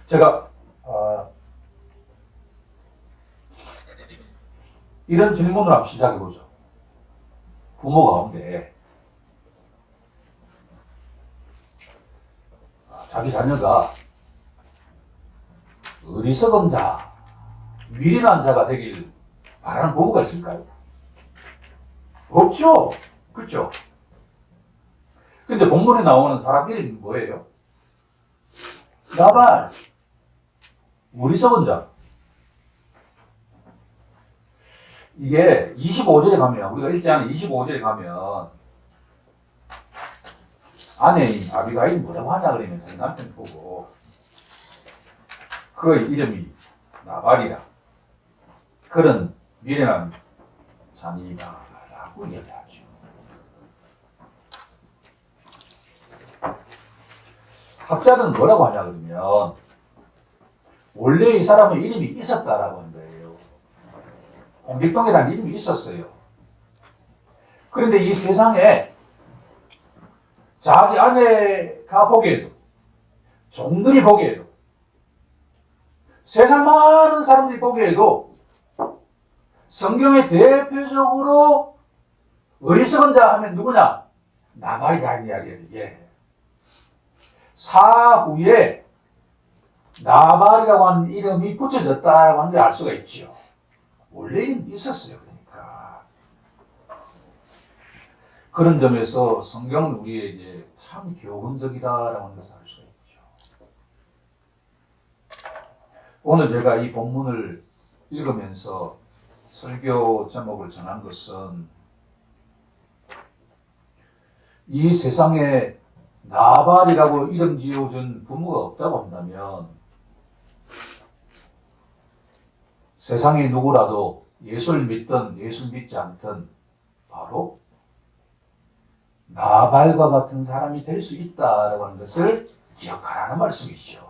제가 이런 질문을 한번 시작해보죠. 부모 가운데 자기 자녀가 어리석은 자, 미련한 자가 되길 바라는 부모가 있을까요? 없죠. 그렇죠? 근데 본문에 나오는 사람 이름이 뭐예요? 나발. 어리석은 자. 이게 25절에 가면, 우리가 읽지 않은 25절에 가면 아내인 아비가일이 뭐라고 하냐 그러면 자기 남편 보고 그의 이름이 나발이라. 그런 미련한 자니라 라고 얘기하죠. 학자는 뭐라고 하냐 그러면 원래 이 사람의 이름이 있었다라고 하는 거예요. 홍길동이라는 이름이 있었어요. 그런데 이 세상에 자기 아내가 보기에도, 종들이 보기에도, 세상 많은 사람들이 보기에도 성경에 대표적으로 어리석은 자 하면 누구냐? 나발이다 이 이야기예요. 예. 사후에 나발이라고 하는 이름이 붙여졌다라고 하는 걸 알 수가 있죠. 원래는 있었어요. 그러니까 그런 점에서 성경은 우리에게 참 교훈적이다라고 하는 것을 알 수가 있죠. 오늘 제가 이 본문을 읽으면서 설교 제목을 정한 것은 이 세상에 나발이라고 이름 지어준 부모가 없다고 한다면 세상에 누구라도 예수를 믿든 예수를 믿지 않든 바로 나발과 같은 사람이 될 수 있다라고 하는 것을 기억하라는 말씀이죠.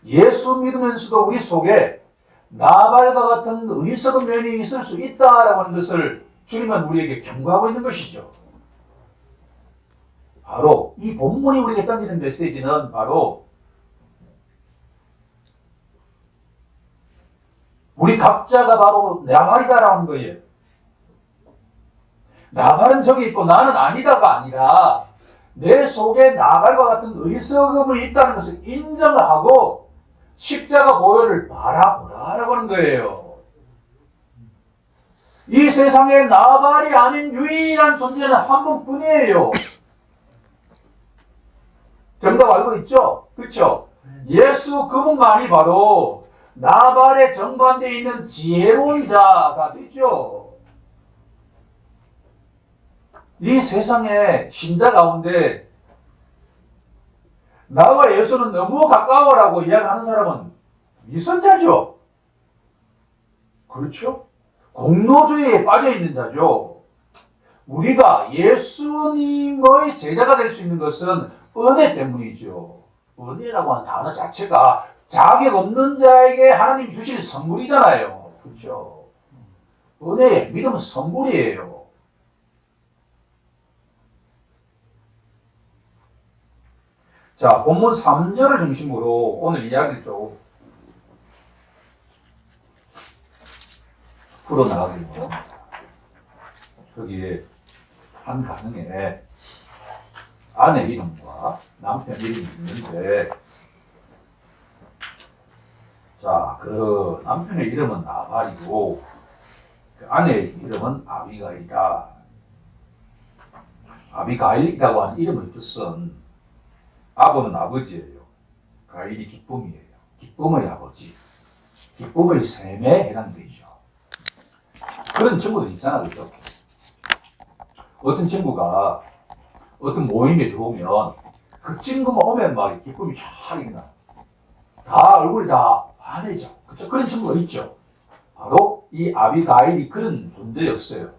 예수 믿으면서도 우리 속에 나발과 같은 어리석은 면이 있을 수 있다라고 하는 것을 주님은 우리에게 경고하고 있는 것이죠. 바로 이 본문이 우리에게 던지는 메시지는 바로 우리 각자가 바로 나발이다라는 거예요. 나발은 저기 있고 나는 아니다가 아니라 내 속에 나발과 같은 어리석음이 있다는 것을 인정하고 십자가 보혈을 바라보라라고 하는 거예요. 이 세상에 나발이 아닌 유일한 존재는 한 분뿐이에요. 정답 알고 있죠? 그렇죠? 예수 그분만이 바로 나발의 정반대에 있는 지혜로운 자가 되죠. 이 세상에 신자 가운데 나와 예수는 너무 가까워라고 이야기하는 사람은 미선자죠. 그렇죠? 공로주의에 빠져있는 자죠. 우리가 예수님의 제자가 될 수 있는 것은 은혜 때문이죠. 은혜라고 하는 단어 자체가 자격 없는 자에게 하나님이 주시는 선물이잖아요. 그렇죠? 은혜, 믿음은 선물이에요. 자, 본문 3절을 중심으로 오늘 이야기를 좀 풀어나가기로 합니다. 거기에 한 가정에 아내 이름과 남편 이름이 있는데, 자, 그 남편의 이름은 나발이고 그 아내의 이름은 아비가일이다. 아비가일이라고 하는 이름의 뜻은 아버는 아버지예요. 가일이 기쁨이에요. 기쁨의 아버지. 기쁨의 셈에 해당되죠. 그런 친구들 있잖아, 그죠? 어떤 친구가 어떤 모임에 들어오면 그 친구만 오면 막 기쁨이 쫙 일어나. 다 얼굴이 다 환해져. 그쵸? 그런 친구가 있죠. 바로 이 아비가일이 그런 존재였어요.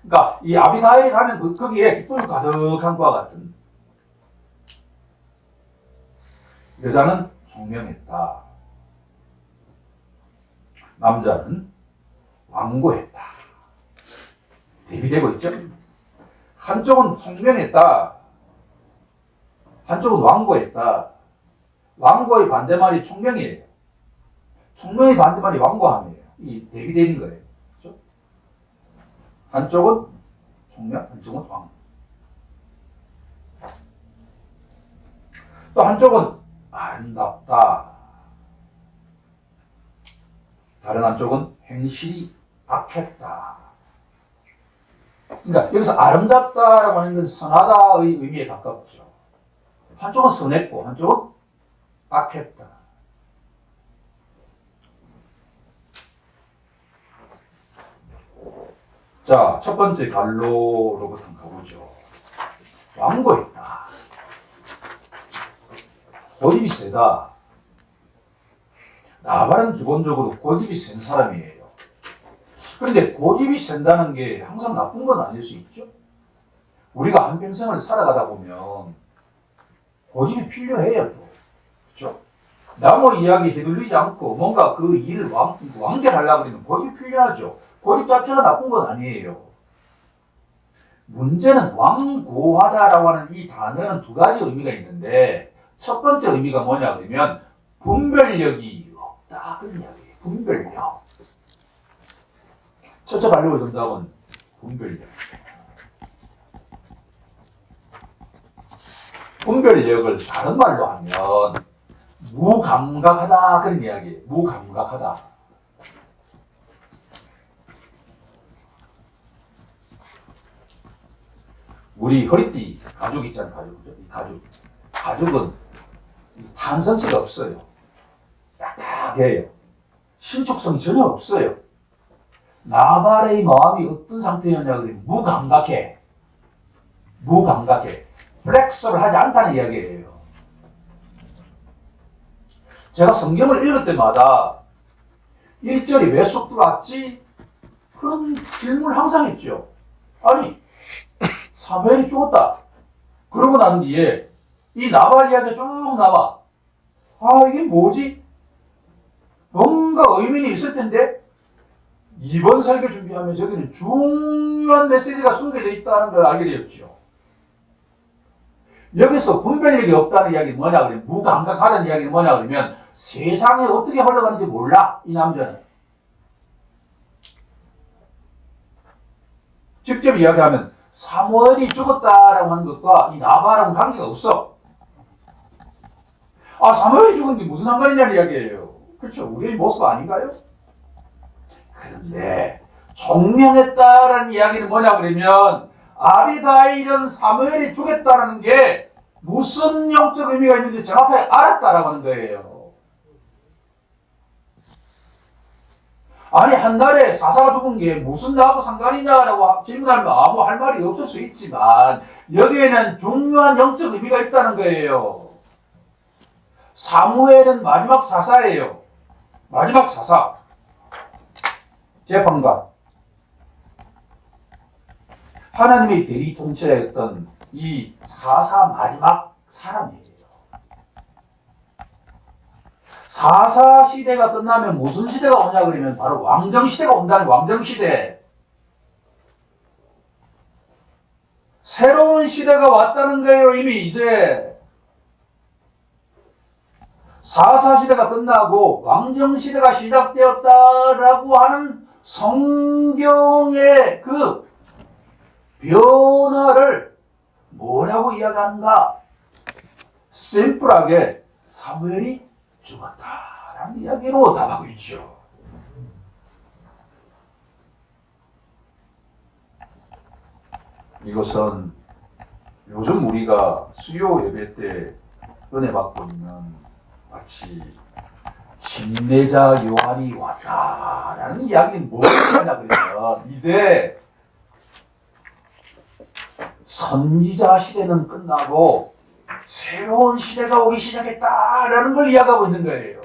그러니까 이 아비가일이 가면 거기에 기쁨이 가득한 것과 같은. 여자는 총명했다. 남자는 완고했다. 대비되고 있죠? 한쪽은 총명했다. 한쪽은 완고했다. 왕고의 반대말이 총명이에요. 총명의 반대말이 왕고함이에요. 이 대비되는 거예요. 그렇죠? 한쪽은 총명, 한쪽은 왕. 또 한쪽은 아름답다. 다른 한쪽은 행실이 악했다. 그러니까 여기서 아름답다라고 하는 건 선하다의 의미에 가깝죠. 한쪽은 선했고 한쪽은 악했다. 자, 첫 번째 갈로로부터 가보죠. 왕고했다. 고집이 세다. 나발은 기본적으로 고집이 센 사람이에요. 그런데 고집이 센다는 게 항상 나쁜 건 아닐 수 있죠. 우리가 한평생을 살아가다 보면 고집이 필요해요, 또. 그렇죠? 남의 이야기 휘둘리지 않고 뭔가 그 일을 완결하려고 하면 고집이 필요하죠. 고집 자체가 나쁜 건 아니에요. 문제는 완고하다라고 하는 이 단어는 두 가지 의미가 있는데 첫 번째 의미가 뭐냐 그러면 분별력이 없다 그런 이야기예요. 분별력. 첫째 갈로의 정답은 분별력. 분별력을 다른 말로 하면 무감각하다 그런 이야기예요. 무감각하다. 우리 허리띠 가죽 있잖아요. 가죽은 탄성치가 없어요. 딱딱해요. 신축성이 전혀 없어요. 나발의 마음이 어떤 상태였냐고 하면 무감각해. 플렉서블 하지 않다는 이야기예요. 제가 성경을 읽을 때마다 1절이 왜 쑥 들어왔지? 그런 질문을 항상 했죠. 아니, 사무엘이 죽었다. 그러고 난 뒤에 이 나발 이야기가 쭉 나와. 아, 이게 뭐지? 뭔가 의미는 있을 텐데 이번 설교 준비하면서 여기는 중요한 메시지가 숨겨져 있다는 걸 알게 되었죠. 여기서 분별력이 없다는 이야기는 뭐냐 그러면 무감각하다는 이야기는 뭐냐 그러면 세상에 어떻게 흘러가는지 몰라 이 남자는. 직접 이야기하면 사무엘이 죽었다라고 하는 것과 이 나발하고는 관계가 없어. 아, 사무엘이 죽은 게 무슨 상관이냐는 이야기예요. 그렇죠. 우리의 모습 아닌가요? 그런데 총명했다라는 이야기는 뭐냐 그러면 아비가일은 사무엘이 죽였다라는 게 무슨 영적 의미가 있는지 정확하게 알았다라고 하는 거예요. 아니, 한 달에 사사가 죽은 게 무슨 나하고 상관이냐라고 질문하면 아무 할 말이 없을 수 있지만 여기에는 중요한 영적 의미가 있다는 거예요. 사무엘은 마지막 사사예요. 마지막 사사. 재판관. 하나님의 대리 통치자였던 이 사사 마지막 사람이에요. 사사 시대가 끝나면 무슨 시대가 오냐 그러면 바로 왕정 시대가 온다는 왕정 시대. 새로운 시대가 왔다는 거예요. 이미 이제 사사 시대가 끝나고 왕정 시대가 시작되었다라고 하는 성경의 그 변화를 뭐라고 이야기하는가? 심플하게 사무엘이 죽었다라는 이야기로 답하고 있죠. 이것은 요즘 우리가 수요 예배 때 은혜 받고 있는 마치 침례자 요한이 왔다라는 이야기는 뭐냐 그러면 이제 선지자 시대는 끝나고 새로운 시대가 오기 시작했다라는 걸 이야기하고 있는 거예요.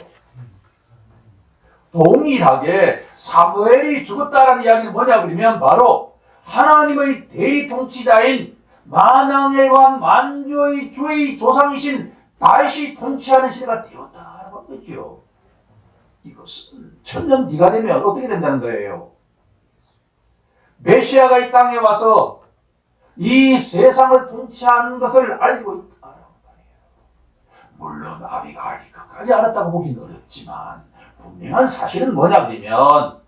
동일하게 사무엘이 죽었다라는 이야기는 뭐냐 그러면 바로 하나님의 대리 통치자인 만왕의 왕 만주의 주의 조상이신 다윗이 통치하는 시대가 되었다라고 하죠. 이것은 천년 뒤가 되면 어떻게 된다는 거예요? 메시아가 이 땅에 와서 이 세상을 통치하는 것을 알고 있다라고 말해요. 물론 아비가일이 끝까지 알았다고 보기는 어렵지만 분명한 사실은 뭐냐면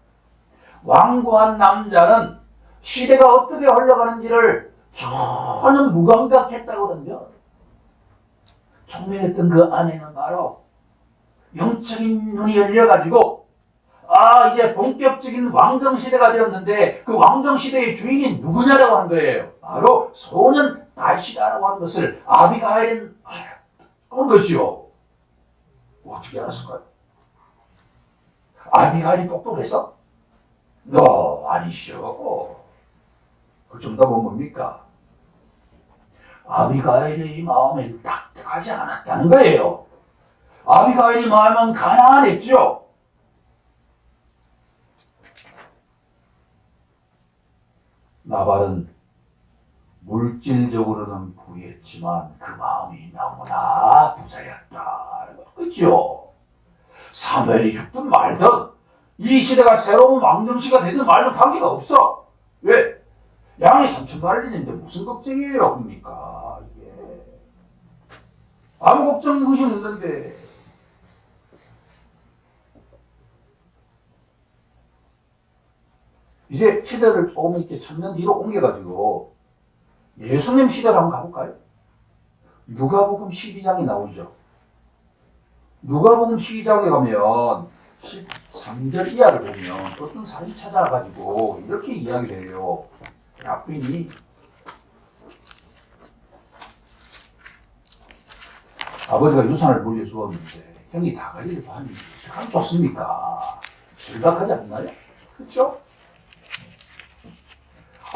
완고한 남자는 시대가 어떻게 흘러가는지를 전혀 무감각했다고 그러면 총명했던 그 안에는 바로 영적인 눈이 열려가지고 이제 본격적인 왕정시대가 되었는데 그 왕정시대의 주인이 누구냐라고 하는 거예요. 바로 소년 다시다라고 하는 것을 아비가일은 알았던 것이요. 어떻게 알았을까요? 아비가일이 똑똑해서? 아니시오. 그 정답은 뭡니까? 아비가일의 마음에 딱딱하지 않았다는 거예요. 아비가일의 마음은 가난했죠. 나발은 물질적으로는 부유했지만 그 마음이 너무나 부자였다. 그렇죠? 사무엘이 죽든 말든 이 시대가 새로운 왕정시가 되든 말든 관계가 없어. 왜? 양이 3,000마리를 있는데 무슨 걱정이에요? 그러니까 이게 아무 걱정 것이 없는데 이제 시대를 조금 이렇게 1000년 뒤로 옮겨가지고 예수님 시대로 한번 가볼까요? 누가복음 12장이 나오죠. 누가복음 12장에 가면 13절 이하를 보면 어떤 사람이 찾아와가지고 이렇게 이야기를 해요. 랍빈이 아버지가 유산을 물려주었는데 형이 다 가지를 봤는데 어떡하면 좋습니까? 절박하지 않나요? 그렇죠?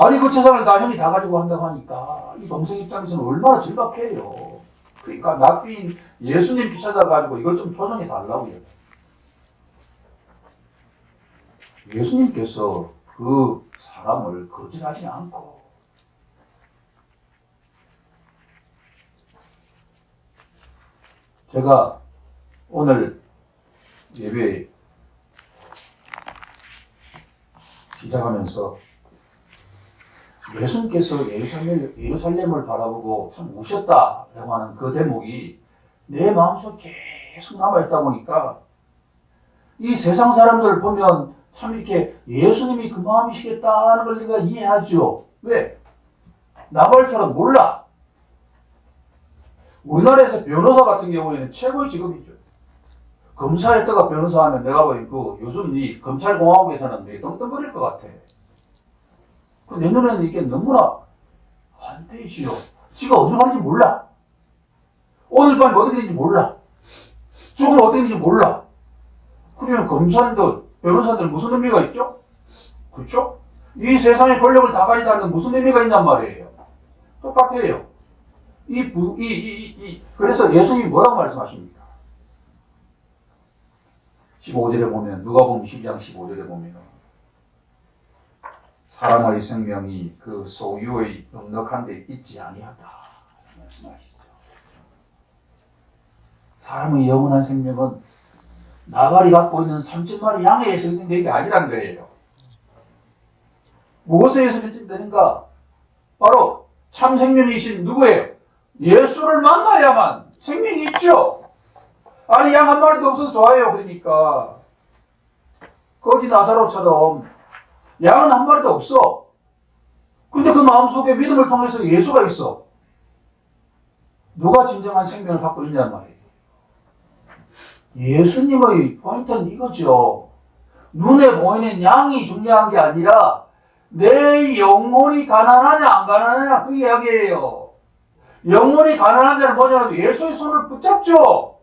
아니 그 재산을 다 형이 다 가지고 한다고 하니까 이 동생 입장에서는 얼마나 절박해요. 그러니까 납빈 예수님께 찾아가지고 이걸 좀 조정해 달라고요. 예수님께서 그 사람을 거절하지 않고 제가 오늘 예배 시작하면서 예수님께서 예루살렘을 바라보고 참 우셨다라고 하는 그 대목이 내 마음속에 계속 남아있다 보니까 이 세상 사람들을 보면 참 이렇게 예수님이 그 마음이시겠다는 걸 내가 이해하죠. 왜? 나발처럼 몰라. 우리나라에서 변호사 같은 경우에는 최고의 직업이죠. 검사했다가 변호사 하면 내가 보기엔 요즘 이 검찰공화국에서는 내 떵떵거릴 것 같아. 그 내년에는 이게 너무나 안 되지요. 지가 어디로 가는지 몰라. 오늘 밤에 어떻게 되는지 몰라. 조금 어떻게 되는지 몰라. 그러면 검사들, 변호사들 무슨 의미가 있죠? 그렇죠? 이 세상의 권력을 다 가지다는 무슨 의미가 있냔 말이에요. 똑같아요. 그래서 예수님이 뭐라고 말씀하십니까? 15절에 보면, 누가복음 12장 15절에 보면, 사람의 생명이 그 소유의 넉넉한 데 있지 아니하다. 말씀하시죠. 사람의 영원한 생명은 나발이 갖고 있는 3,000마리 양에 해석된 게 아니란 거예요. 무엇에 해석되는가? 바로 참 생명이신 누구예요? 예수를 만나야만 생명이 있죠. 아니 양 한 마리도 없어서 좋아요. 그러니까 거지 나사로처럼 양은 한 마리도 없어. 근데 그 마음속에 믿음을 통해서 예수가 있어. 누가 진정한 생명을 갖고 있냐는 말이에요. 예수님의 포인트는 이거죠. 눈에 보이는 양이 중요한 게 아니라 내 영혼이 가난하냐 안 가난하냐 그 이야기예요. 영혼이 가난한 자는 뭐냐면 예수의 손을 붙잡죠.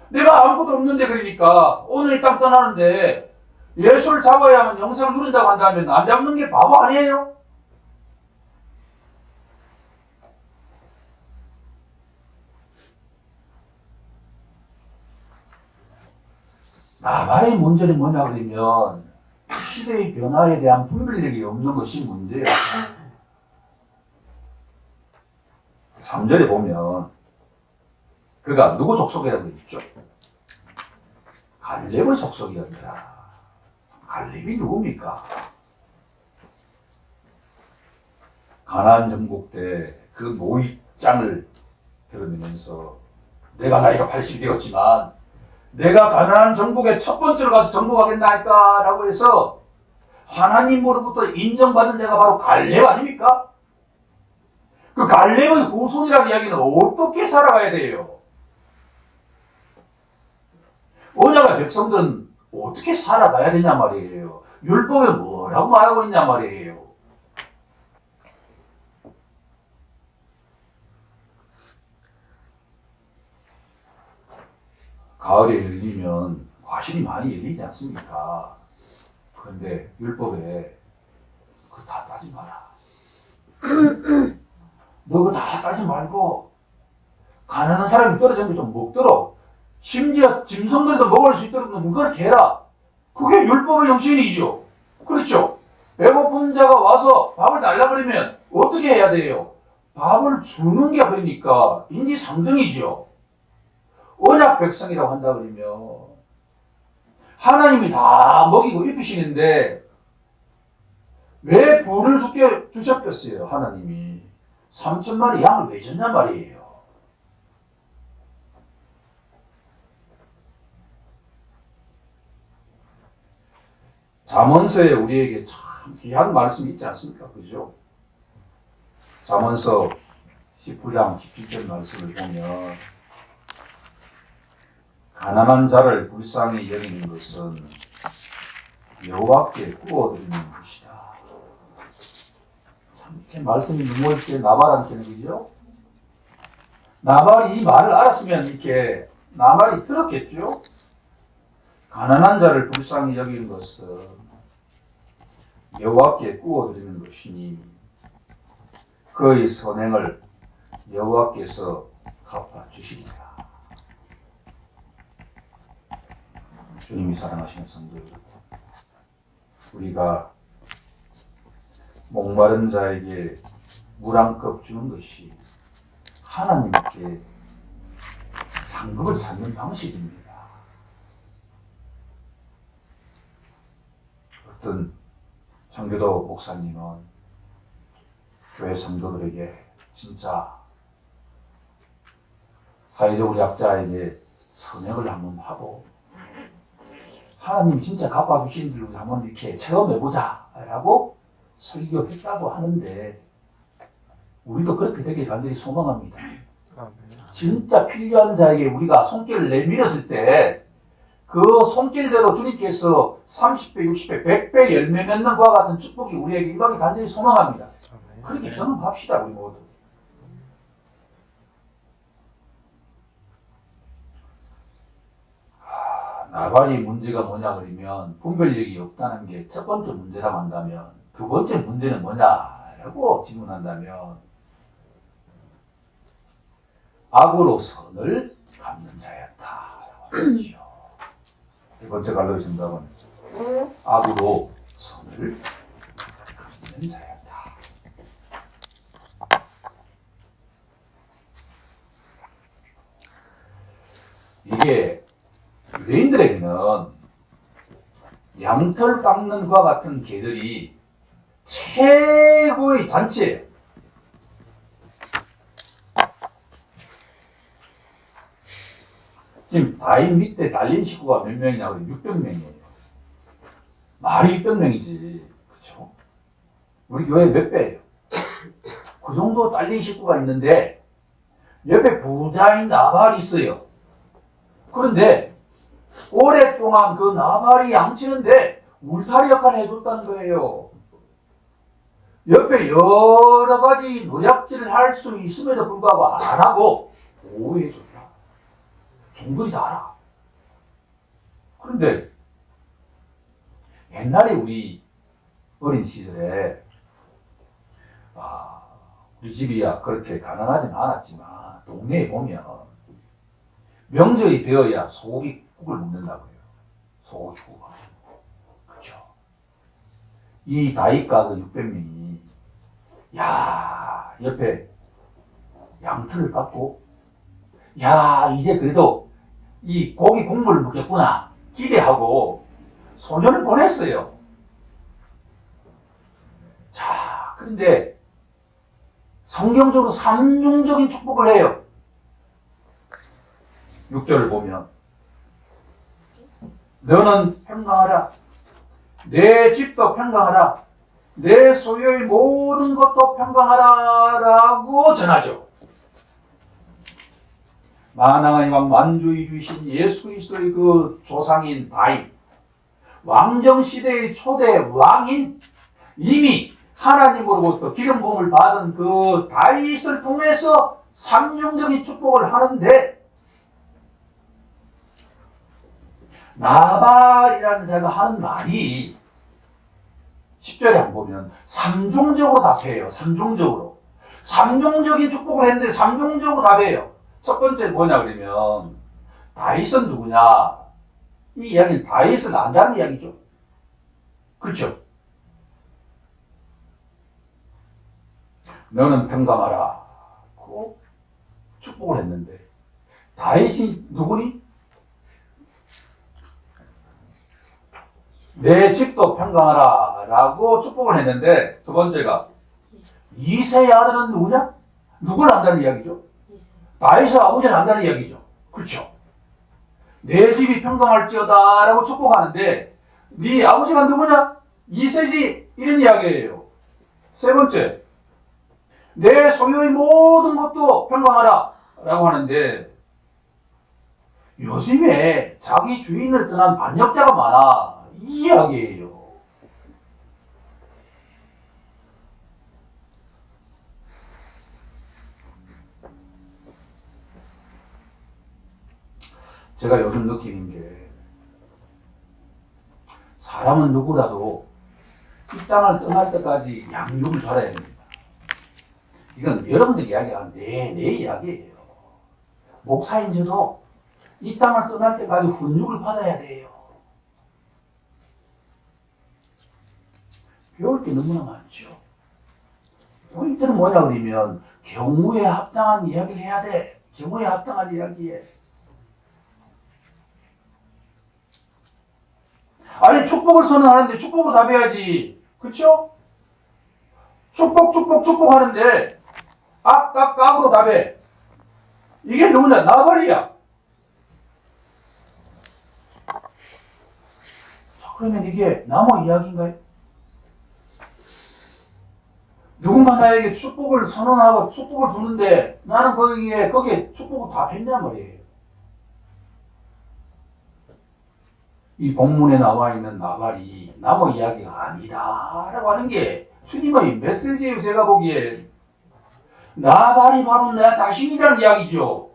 내가 아무것도 없는데 그러니까 오늘 딱 떠나는데 예수를 잡아야만 영생을 누린다고 한다면 안 잡는 게 바보 아니에요? 나발의 문제는 뭐냐 그러면 시대의 변화에 대한 분별력이 없는 것이 문제예요. 3절에 보면 그가 누구 족속이라고 있죠? 갈렙의 족속이었더라. 갈렙이 누굽니까? 가나안 정복 때 그 노익장을 들으면서 내가 나이가 80이 되었지만 내가 가나안 정복에 첫 번째로 가서 정복하겠나이까 라고 해서 하나님으로부터 인정받은 자가 바로 갈렙 아닙니까? 그 갈렙의 후손이라는 이야기는 어떻게 살아가야 돼요? 언약의 백성들은 어떻게 살아가야 되냐 말이에요. 율법에 뭐라고 말하고 있냐 말이에요. 가을에 열리면 과실이 많이 열리지 않습니까? 그런데 율법에 그거 다 따지 마라. 너 그거 다 따지 말고 가난한 사람이 떨어진 거 좀 먹도록, 심지어 짐승들도 먹을 수 있도록 그렇게 해라. 그게 율법의 정신이죠. 그렇죠? 배고픈 자가 와서 밥을 달라 그러면 어떻게 해야 돼요? 밥을 주는 게 그러니까 인지상정이죠. 언약 백성이라고 한다 그러면 하나님이 다 먹이고 입히시는데 왜 부를 주셨겠어요? 하나님이 3,000마리 양을 왜 줬냔 말이에요. 잠언서에 우리에게 참 귀한 말씀이 있지 않습니까? 그죠? 잠언서 19장 17절 말씀을 보면 가난한 자를 불쌍히 여기는 것은 여호와께 구워드리는 것이다. 참 이렇게 말씀이 눈물 때 나발한테는 그죠? 나발이 이 말을 알았으면 이렇게 나발이 들었겠죠? 가난한 자를 불쌍히 여기는 것은 여호와께 구워드리는 것이니 그의 선행을 여호와께서 갚아주시리라. 주님이 사랑하시는 성도 여러분, 우리가 목마른 자에게 물 한 컵 주는 것이 하나님께 상급을 쌓는 방식입니다. 어떤 청교도 목사님은 교회 성도들에게 진짜 사회적으로 약자에게 선행을 한번 하고 하나님이 진짜 갚아주시는 줄 한번 이렇게 체험해보자 라고 설교했다고 하는데 우리도 그렇게 되길 간절히 소망합니다. 진짜 필요한 자에게 우리가 손길을 내밀었을 때 그 손길대로 주님께서 30배, 60배, 100배 열매 맺는 것과 같은 축복이 우리에게 임하기 간절히 소망합니다. 그렇게 경험합시다, 우리 모두. 나발이 문제가 뭐냐 그러면 분별력이 없다는 게 첫 번째 문제라고 한다면 두 번째 문제는 뭐냐라고 질문한다면 악으로 선을 갚는 자였다라고 하죠. 세 번째 갈로의 정답은 악으로 선을 갚는 자였다. 이게 유대인들에게는 양털 깎는 것과 같은 계절이 최고의 잔치예요. 지금 다윗 밑에 달린 식구가 몇 명이냐 그러면 600명이에요. 말이 600명이지. 그쵸? 우리 교회 몇 배예요? 그 정도 딸린 식구가 있는데 옆에 부자인 나발이 있어요. 그런데 오랫동안 그 나발이 양치는데 울타리 역할을 해줬다는 거예요. 옆에 여러 가지 노략질을 할 수 있음에도 불구하고 안 하고 보호해줬다. 종들이 다 알아. 그런데 옛날에 우리 어린 시절에 우리 집이야 그렇게 가난하진 않았지만 동네에 보면 명절이 되어야 소고기국을 먹는다고요. 소고기국을. 그렇죠. 이 다윗과 그 600명이 야 옆에 양털을 깎고 야 이제 그래도 이 고기 국물을 먹겠구나 기대하고 소년을 보냈어요. 자, 그런데 성경적으로 삼중적인 축복을 해요. 6절을 보면 너는 평강하라. 내 집도 평강하라. 내 소유의 모든 것도 평강하라 라고 전하죠. 만왕의 왕 만주의주이신 예수 그리스도의 그 조상인 다윗, 왕정시대의 초대 왕인, 이미 하나님으로부터 기름 부음을 받은 그 다윗을 통해서 삼중적인 축복을 하는데, 나발이라는 자가 하는 말이 10절에 한번 보면 삼중적으로 답해요. 삼중적인 축복을 했는데 삼중적으로 답해요. 첫 번째 뭐냐 그러면 다윗은 누구냐? 이 이야기는 다윗을 안다는 이야기죠. 그렇죠? 너는 평강하라 고 축복을 했는데 다윗이 누구니? 내 집도 평강하라 라고 축복을 했는데, 두 번째가 이새의 아들은 누구냐? 누굴 안다는 이야기죠? 다윗의 아버지는 안다는 이야기죠. 그렇죠? 내 집이 평강할지어다 라고 축복하는데 네 아버지가 누구냐? 이새지. 이런 이야기예요. 세 번째, 내 소유의 모든 것도 평강하라 라고 하는데, 요즘에 자기 주인을 떠난 반역자가 많아. 이 이야기예요. 제가 요즘 느끼는 게, 사람은 누구라도 이 땅을 떠날 때까지 양육을 받아야 됩니다. 이건 여러분들 이야기가 내 이야기예요. 목사인 저도 이 땅을 떠날 때까지 훈육을 받아야 돼요. 배울 게 너무나 많죠. 포인트는 뭐냐 그러면 경우에 합당한 이야기를 해야 돼. 경우에 합당한 이야기에. 아니 축복을 선언하는데 축복으로 답해야지. 그렇죠? 축복하는데 악으로 답해. 이게 누구냐? 나발이야. 자, 그러면 이게 나무 이야기인가요? 누군가 나에게 축복을 선언하고 축복을 주는데 나는 거기에 축복을 답했냔 말이에요. 이 본문에 나와 있는 나발이 나무 이야기가 아니다 라고 하는 게 주님의 메시지예요. 제가 보기에 나발이 바로 내 자신이라는 이야기죠.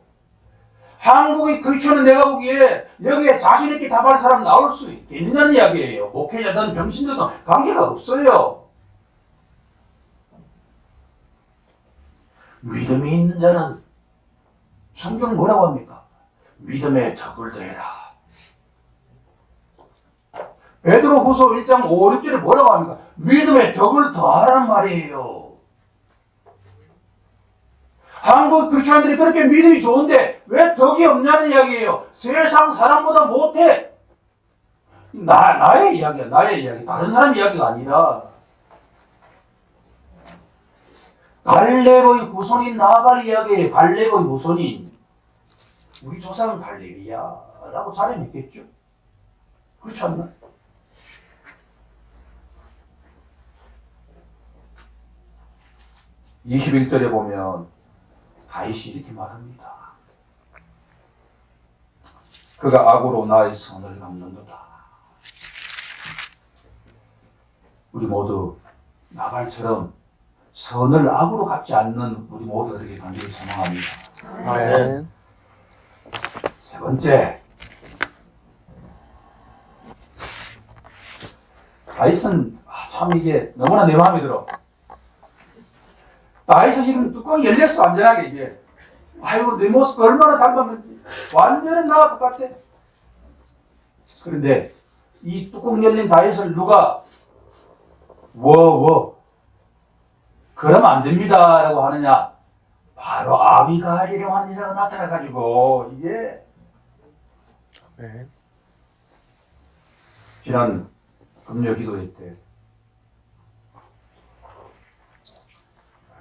한국의 크리스천은 내가 보기에 여기에 자신 있게 답할 사람 나올 수 있겠느냐는 이야기예요. 목회자든 병신들든 관계가 없어요. 믿음이 있는 자는 성경 뭐라고 합니까? 믿음의 덕을 더해라. 베드로후서 1장 5, 6절에 뭐라고 합니까? 믿음의 덕을 더하란 말이에요. 한국 크리스천들이 그렇게 믿음이 좋은데 왜 덕이 없냐는 이야기예요. 세상 사람보다 못해. 나의 이야기야. 나의 이야기. 다른 사람 이야기가 아니라. 갈렙의 후손인 나발 이야기예요. 갈렙의 후손인. 우리 조상은 갈렙이야 라고 자리 믿겠죠. 그렇지 않나? (21절에) 보면 다윗이 이렇게 말합니다. 그가 악으로 나의 선을 갚는도다. 우리 모두 나발처럼 선을 악으로 갚지 않는 우리 모두에게 간절히 소망합니다. 아멘. 세 번째, 다윗은 참 이게 너무나 내 마음에 들어. 다윗은 지금 뚜껑이 열렸어. 완전하게 이게. 아이고 내 모습 얼마나 닮았는지. 완전히 나와 똑같아. 그런데 이 뚜껑 열린 다윗을 누가 그러면 안 됩니다 라고 하느냐? 바로 아비가일이라고 하는 여자가 나타나가지고 이게 아멘. 지난 금요 기도회 때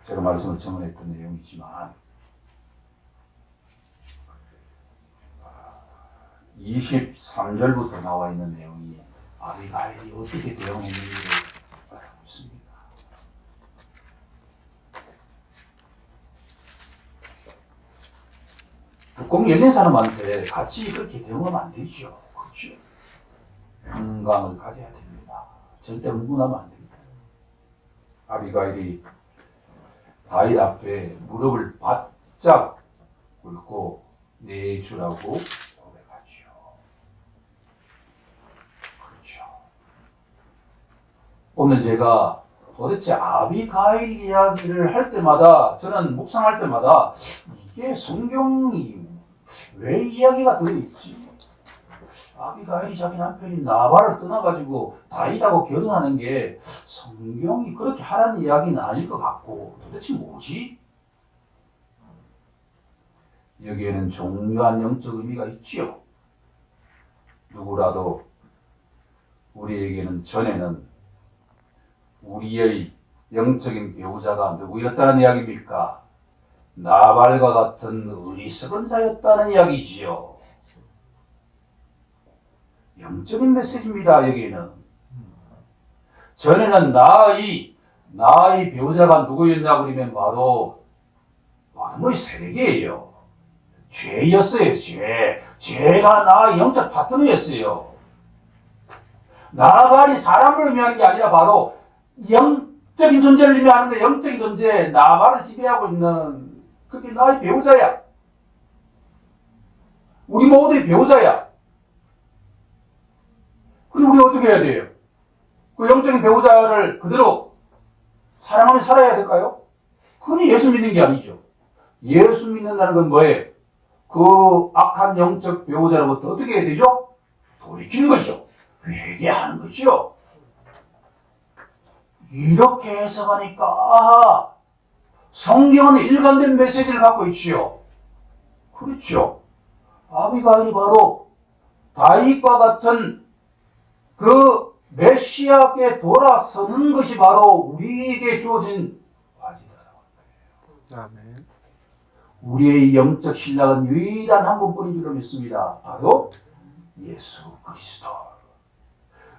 제가 말씀을 전했던 내용이지만 23절부터 나와 있는 내용이 아비가일이 어떻게 대응했는지를 알고 있습니다. 뚜껑 열린 사람한테 같이 그렇게 대응하면 안 되죠. 그렇죠? 평강을 가져야 됩니다. 절대 흥분하면 안 됩니다. 아비가일이 다윗 앞에 무릎을 바짝 꿇고 내주라고 고백하죠. 그렇죠. 오늘 제가 도대체 아비가일 이야기를 할 때마다, 저는 묵상할 때마다 이게 성경이 왜 이야기가 들어있지? 아비가일이 자기 남편인 나발을 떠나가지고 다윗하고 결혼하는 게 성경이 그렇게 하라는 이야기는 아닐 것 같고, 도대체 뭐지? 여기에는 중요한 영적 의미가 있지요. 누구라도 우리에게는 전에는 우리의 영적인 배우자가 누구였다는 이야기입니까? 나발과 같은 어리석은 자였다는 이야기지요. 영적인 메시지입니다. 여기에는 전에는 나의 배우자가 누구였냐 그러면 바로 어둠의 세력이에요. 죄였어요. 죄가 나의 영적 파트너였어요. 나발이 사람을 의미하는 게 아니라 바로 영적인 존재를 의미하는 거. 영적인 존재, 나발을 지배하고 있는 그게 나의 배우자야. 우리 모두의 배우자야. 그럼 우리 어떻게 해야 돼요? 그 영적인 배우자를 그대로 사랑하며 살아야 될까요? 그건 예수 믿는 게 아니죠. 예수 믿는다는 건 뭐예요? 그 악한 영적 배우자로부터 어떻게 해야 되죠? 돌이키는 것이죠. 회개하는 거죠. 이렇게 해석하니까 성경은 일관된 메시지를 갖고 있지요. 그렇죠. 아비가일이 바로 다윗과 같은 그 메시아께 돌아서는 것이 바로 우리에게 주어진 과제다라고 합니다. 아멘. 우리의 영적 신랑은 유일한 한 분뿐인 줄로 믿습니다. 바로 예수 그리스도.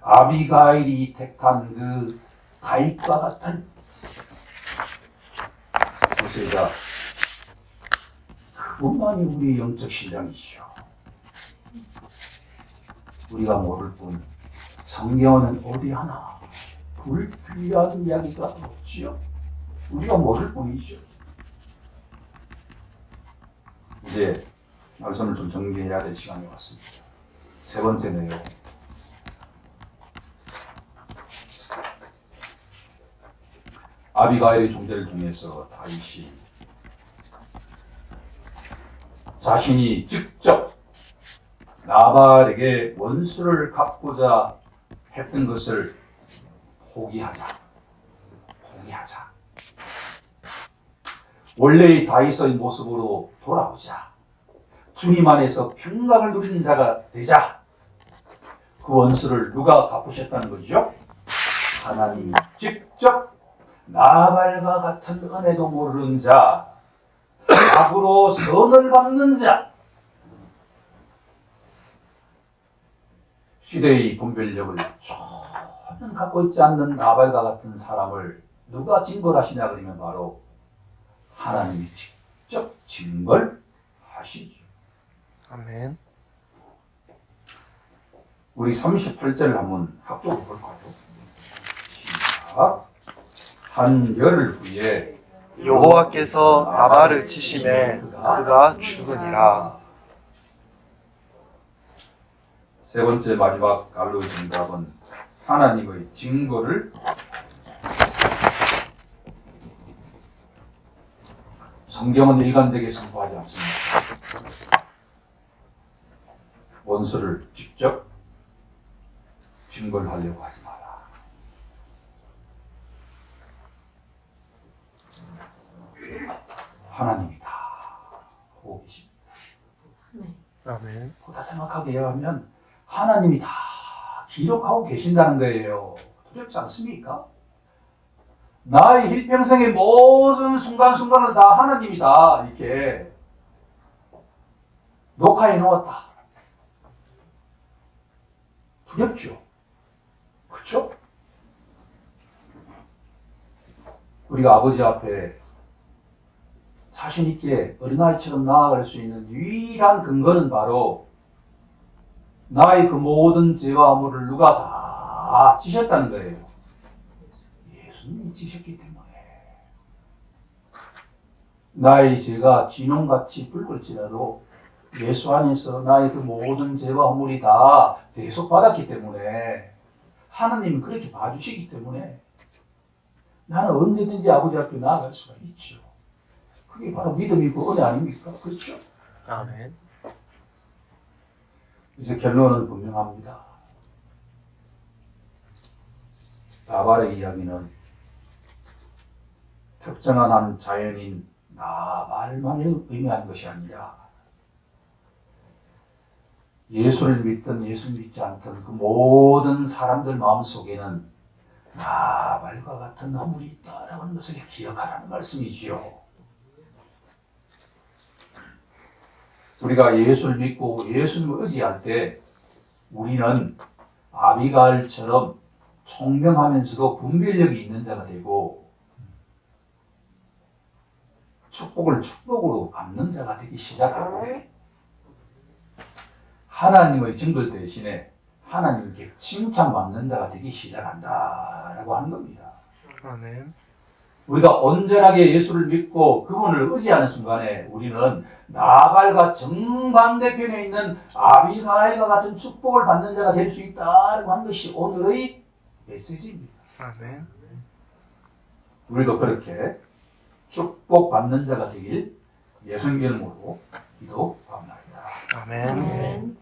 아비가일이 택한 그 다윗과 같은 보세자, 그분만이 우리의 영적 신랑이시죠. 우리가 모를 뿐 성경은 어디 하나 불필요한 이야기가 없지요. 우리가 모를 뿐이죠. 이제 말씀을 좀 정리해야 될 시간이 왔습니다. 세 번째 내용. 아비가일의 존재를 통해서 다윗이 자신이 직접 나발에게 원수를 갚고자 했던 것을 포기하자. 원래의 다윗의 모습으로 돌아오자. 주님 안에서 평강을 누리는 자가 되자. 그 원수를 누가 갚으셨다는 거죠? 하나님이 직접 나발과 같은 은혜도 모르는 자, 악으로 선을 갚는 자, 시대의 분별력을 전혀 갖고 있지 않는 나발과 같은 사람을 누가 징벌하시냐 그러면 바로 하나님이 직접 징벌하시죠. 아멘. 우리 38절을 한번 합독해 볼까요? 시작. 한 열흘 후에 여호와께서 나발을 치심에 그가 죽으니라. 세 번째 마지막 갈로의 정답은 하나님의 징벌을 성경은 일관되게 선포하지 않습니다. 원수를 직접 징벌하려고 하지 마라. 하나님이 다 보고 계십니다. 아멘. 보다 정확하게 얘기하면 하나님이 다 기록하고 계신다는 거예요. 두렵지 않습니까? 나의 일평생의 모든 순간순간을 다 하나님이 다 이렇게 녹화해 놓았다. 두렵죠. 그렇죠? 우리가 아버지 앞에 자신 있게 어린아이처럼 나아갈 수 있는 유일한 근거는 바로 나의 그 모든 죄와 허물을 누가 다 지셨다는 거예요. 예수님이 지셨기 때문에. 나의 죄가 진홍같이 붉을지라도 예수 안에서 나의 그 모든 죄와 허물이 다 대속받았기 때문에 하나님은 그렇게 봐주시기 때문에 나는 언제든지 아버지 앞에 나아갈 수가 있죠. 그게 바로 믿음이고 은혜 아닙니까? 그렇죠? 아멘. 이제 결론은 분명합니다. 나발의 이야기는 특정한 한 자연인 나발만을 의미하는 것이 아니라 예수를 믿든 예수를 믿지 않든 그 모든 사람들 마음속에는 나발과 같은 허물이 있다라고 하는 것을 기억하라는 말씀이지요. 우리가 예수를 믿고 예수님을 의지할 때 우리는 아비가일처럼 총명하면서도 분별력이 있는 자가 되고 축복을 축복으로 갚는 자가 되기 시작하고 하나님의 증거 대신에 하나님께 칭찬받는 자가 되기 시작한다라고 하는 겁니다. 아멘. 우리가 온전하게 예수를 믿고 그분을 의지하는 순간에 우리는 나발과 정반대편에 있는 아비가일과 같은 축복을 받는 자가 될 수 있다라고 하는 것이 오늘의 메시지입니다. 아멘. 우리도 그렇게 축복받는 자가 되길 예수님의 이름으로 기도합니다. 아멘. 아멘.